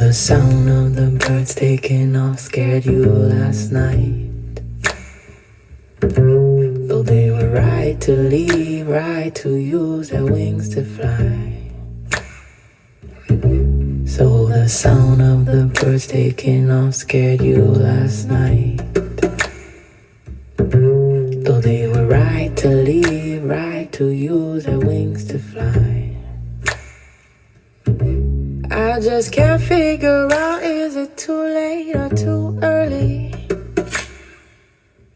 the sound of the birds taking off scared you last night. Though they were right to leave, right to use their wings to fly. So the sound of the birds taking off scared you last night. Though they were right to leave, right to use their wings to fly. I just can't figure out, is it too late or too early?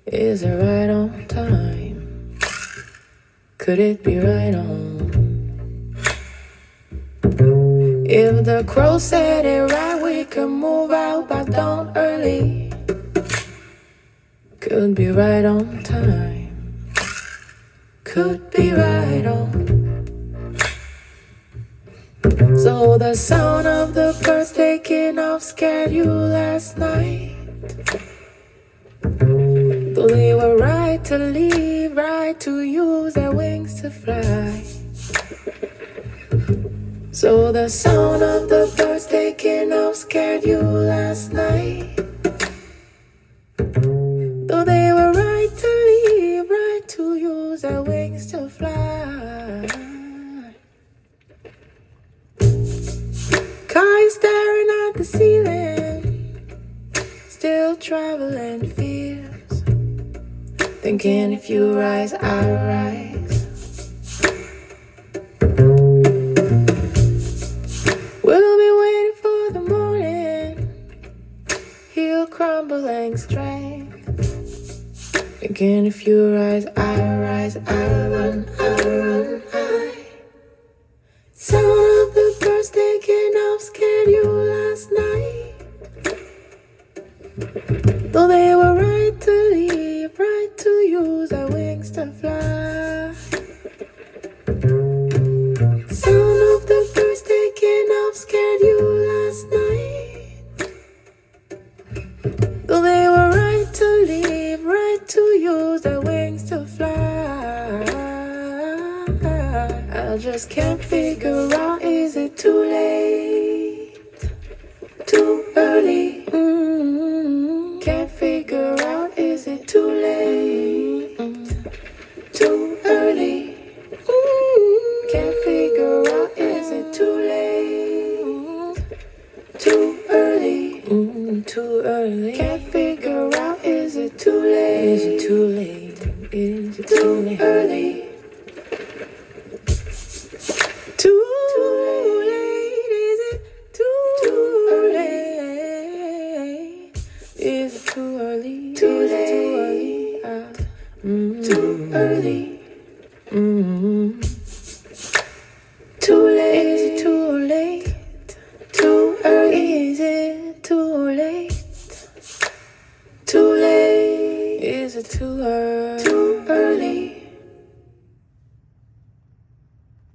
Is it right on time? Could it be right on? If the crow said it right, we could move out by dawn early. Could be right on time. Could be right on. So the sound of the birds taking off scared you last night. Though they were right to leave, right to use their wings to fly. So the sound of the birds taking off scared you last night. Though they were right to leave, right to use their wings to fly. Car staring at the ceiling, still traveling fears, thinking if you rise, I rise. We'll be waiting for the morning, he'll crumble in strength, thinking if you rise, I rise, I run, I run, I. Sound of the birds taking off scared you last night. Though they were right to leave, right to use their wings to fly. Sound of the birds taking off scared you last night. Though they were right to leave, right to use their wings to fly. I just can't figure out, is it too late? Too early? Can't figure out, is it too late? Too early? Can't figure out, is it too late? Too early? Too early? Can't figure out, is it too late? Is it too late? Is it too late? Early? Too late, is it too late? Is it too early? Too late, too early. Too late, is it too late? Too early, is it too late? Too late, is it too early?